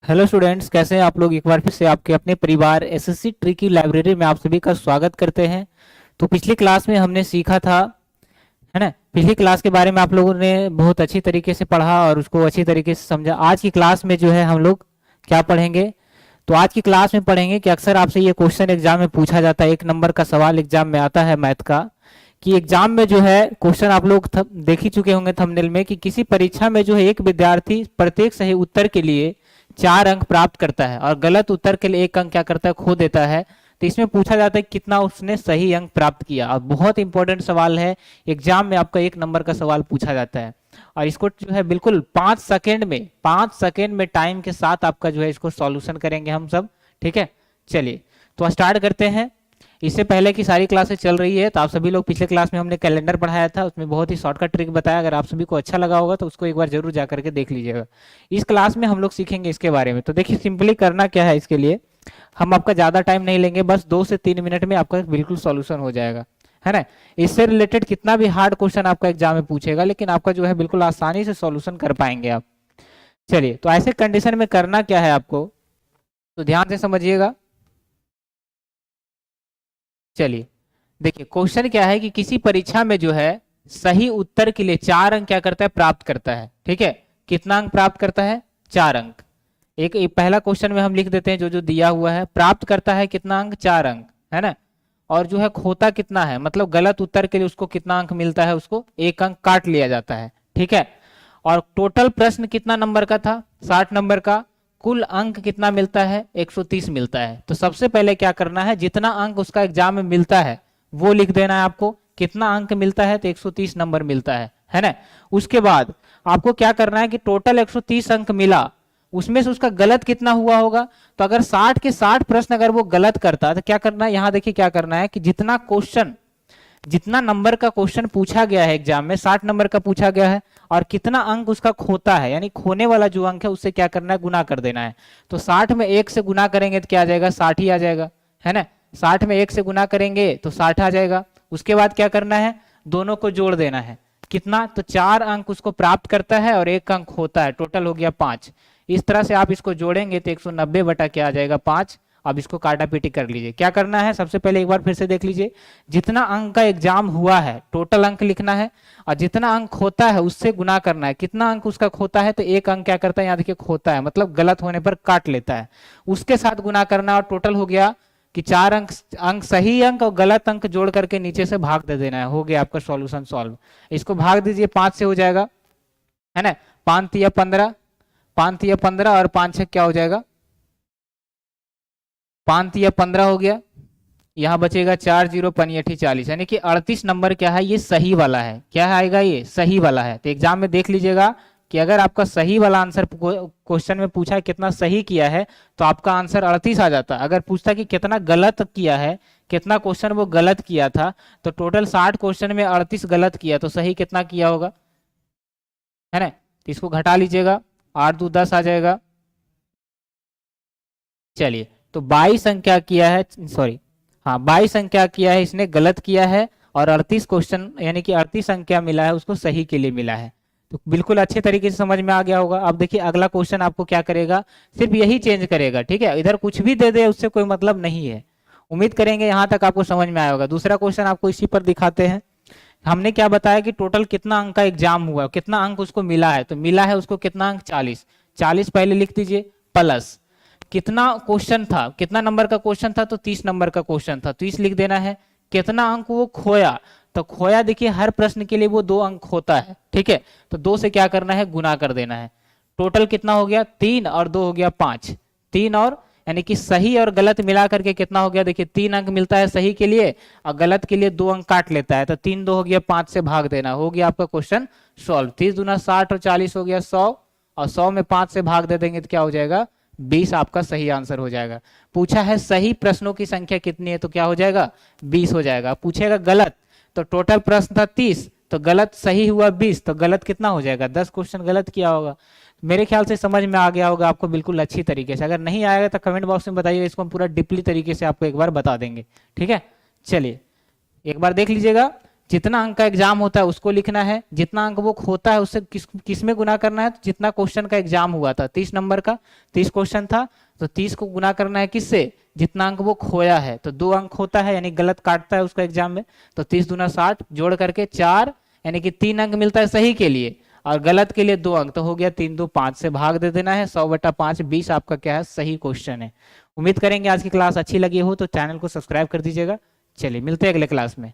Hello students, कैसे हैं आप लोग। एक बार फिर से आपके अपने परिवार एसएससी ट्री की लाइब्रेरी में आप सभी का स्वागत करते हैं। तो पिछली क्लास में हमने सीखा था, है ना। पिछली क्लास के बारे में आप लोगों ने बहुत अच्छी तरीके से पढ़ा और उसको अच्छी तरीके से समझा। आज की क्लास में जो है हम लोग क्या पढ़ेंगे, तो आज की क्लास में पढ़ेंगे कि अक्सर आपसे ये क्वेश्चन एग्जाम में पूछा जाता है, 1 नंबर का सवाल एग्जाम में आता है मैथ का, कि एग्जाम में जो है क्वेश्चन आप लोग देख ही चुके होंगे थंबनेल में, कि किसी परीक्षा में जो है एक विद्यार्थी प्रत्येक सही उत्तर के लिए 4 अंक प्राप्त करता है और गलत उत्तर के लिए 1 अंक क्या करता है, खो देता है। तो इसमें पूछा जाता है कितना उसने सही अंक प्राप्त किया, और बहुत इंपॉर्टेंट सवाल है। एग्जाम में आपका 1 नंबर का सवाल पूछा जाता है और इसको जो है बिल्कुल 5 सेकेंड में टाइम के साथ आपका जो है इसको सॉल्यूशन करेंगे हम सब। ठीक है, चलिए तो स्टार्ट करते हैं। इससे पहले की सारी क्लासेस चल रही है, तो आप सभी लोग पिछले क्लास में हमने कैलेंडर पढ़ाया था, उसमें बहुत ही शॉर्टकट ट्रिक बताया। अगर आप सभी को अच्छा लगा होगा तो उसको एक बार जरूर जा करके देख लीजिएगा। इस क्लास में हम लोग सीखेंगे इसके बारे में। तो देखिए सिंपली करना क्या है, इसके लिए हम आपका ज्यादा टाइम नहीं लेंगे, बस 2 से 3 मिनट में आपका बिल्कुल सॉल्यूशन हो जाएगा, है ना। इससे रिलेटेड कितना भी हार्ड क्वेश्चन आपका एग्जाम में पूछेगा, लेकिन आपका जो है बिल्कुल आसानी से सॉल्यूशन कर पाएंगे आप। चलिए, तो ऐसे कंडीशन में करना क्या है आपको, तो ध्यान से समझिएगा। चलिए देखिए, क्वेश्चन क्या है कि किसी परीक्षा में जो है सही उत्तर के लिए 4 अंक क्या करता है, प्राप्त करता है। ठीक है, कितना अंक प्राप्त करता है, 4 अंक। एक पहला क्वेश्चन में हम लिख देते हैं जो जो दिया हुआ है, प्राप्त करता है कितना अंक, 4 अंक, है ना। और जो है खोता कितना है, मतलब गलत उत्तर के लिए उसको कितना अंक मिलता है, उसको 1 अंक काट लिया जाता है। ठीक है, और टोटल प्रश्न कितना नंबर का था, 60 नंबर का। कुल अंक कितना मिलता है, 130 मिलता है। तो सबसे पहले क्या करना है, जितना अंक उसका एग्जाम में मिलता है वो लिख देना है आपको। कितना अंक मिलता है, तो 130 नंबर मिलता है ना। उसके बाद आपको क्या करना है कि टोटल 130 अंक मिला, उसमें से उसका गलत कितना हुआ होगा। तो अगर 60 के 60 प्रश्न अगर वो गलत करता है तो क्या करना है, यहां देखिए क्या करना है कि जितना नंबर का क्वेश्चन पूछा गया है एग्जाम में, 60 नंबर का पूछा गया है, और कितना अंक उसका खोता है, यानी खोने वाला जो अंक है उससे क्या करना है, गुना कर देना है। तो 60 में 1 से गुना करेंगे तो क्या आ जाएगा, 60 ही आ जाएगा, है ना। 60 में 1 से गुना करेंगे तो 60 आ जाएगा। उसके बाद क्या करना है, दोनों को जोड़ देना है। कितना, तो 4 अंक उसको प्राप्त करता है और 1 अंक होता है, टोटल हो गया 5। इस तरह से आप इसको जोड़ेंगे तो 190 बटा क्या आ जाएगा, 5। अब इसको काटा पीटी कर लीजिए। क्या करना है, सबसे पहले एक बार फिर से देख लीजिए, जितना अंक का एग्जाम हुआ है टोटल अंक लिखना है, और जितना अंक खोता है उससे गुना करना है। कितना अंक उसका खोता है, तो 1 अंक क्या करता है, यहाँ देखिए खोता है, मतलब गलत होने पर काट लेता है, उसके साथ गुना करना। और टोटल हो गया कि 4 अंक सही अंक और गलत अंक जोड़ करके नीचे से भाग दे देना है। हो गया आपका सॉल्यूशन सॉल्व। इसको भाग दीजिए, 5 से हो जाएगा, है ना। 5 तिया 15, 5 तिया 15 और 5 6 क्या हो जाएगा, 5 तिया 15 हो गया। यहाँ बचेगा 4 0 पंयठी 40, यानी कि 38 नंबर क्या है, ये सही वाला है। क्या आएगा, ये सही वाला है। तो एग्जाम में देख लीजिएगा कि अगर आपका सही वाला आंसर क्वेश्चन में पूछा है कितना सही किया है, तो आपका आंसर 38 आ जाता। अगर पूछता कि कितना गलत किया है, कितना क्वेश्चन वो गलत किया था, तो टोटल 60 क्वेश्चन में 38 गलत किया, तो सही कितना किया होगा, है ना। तो इसको घटा लीजिएगा, 8 2 10 आ जाएगा। चलिए, तो 22 अंक क्या किया है, सॉरी, हाँ 22 अंक क्या किया है, इसने गलत किया है, और 38 क्वेश्चन यानी कि 38 अंक क्या मिला है, उसको सही के लिए मिला है। तो बिल्कुल अच्छे तरीके से समझ में आ गया होगा। अब देखिए अगला क्वेश्चन आपको क्या करेगा, सिर्फ यही चेंज करेगा। ठीक है, इधर कुछ भी दे दे उससे कोई मतलब नहीं है। उम्मीद करेंगे यहाँ तक आपको समझ में आया होगा। दूसरा क्वेश्चन आपको इसी पर दिखाते हैं। हमने क्या बताया कि टोटल कितना अंक का एग्जाम हुआ, कितना अंक उसको मिला है, तो मिला है उसको कितना अंक, 40। 40 पहले लिख दीजिए, प्लस कितना क्वेश्चन था, कितना नंबर का क्वेश्चन था, तो 30 नंबर का क्वेश्चन था, 30 लिख देना है। कितना अंक वो खोया, तो खोया देखिए हर प्रश्न के लिए वो 2 अंक होता है। ठीक है, तो 2 से क्या करना है, गुना कर देना है। टोटल कितना हो गया, 3 और 2 हो गया 5। 3 और यानी कि सही और गलत मिला करके कितना हो गया, देखिए 3 अंक मिलता है सही के लिए, और गलत के लिए 2 अंक काट लेता है। तो 3 2 हो गया, 5 से भाग देना, हो गया आपका क्वेश्चन सॉल्व। 30 दूना 60 और 40 हो गया 100, और 100 में 5 से भाग दे देंगे तो क्या हो जाएगा, 20 आपका सही आंसर हो जाएगा। पूछा है सही प्रश्नों की संख्या कितनी है, तो क्या हो जाएगा, 20 हो जाएगा। पूछेगा गलत, तो टोटल प्रश्न था 30, तो गलत सही हुआ 20, तो गलत कितना हो जाएगा, 10 क्वेश्चन गलत किया होगा। मेरे ख्याल से समझ में आ गया होगा आपको बिल्कुल अच्छी तरीके से। अगर नहीं आएगा तो कमेंट बॉक्स में बताइए, इसको हम पूरा डीपली तरीके से आपको एक बार बता देंगे। ठीक है, चलिए एक बार देख लीजिएगा। जितना अंक का एग्जाम होता है उसको लिखना है, जितना अंक वो खोता है उससे किस में गुना करना है, तो जितना क्वेश्चन का एग्जाम हुआ था 30 नंबर का 30 क्वेश्चन था, तो 30 को गुना करना है किससे, जितना अंक वो खोया है। तो 2 अंक होता है यानी गलत काटता है उसका एग्जाम में, तो 30 दूना 60 जोड़ करके 4 यानी कि 3 अंक मिलता है सही के लिए, और गलत के लिए 2 अंक, तो हो गया 3 2 5 से भाग दे देना है, 100/5 20 आपका क्या है, सही क्वेश्चन है। उम्मीद करेंगे आज की क्लास अच्छी लगी हो तो चैनल को सब्सक्राइब कर दीजिएगा। चलिए मिलते हैं अगले क्लास में।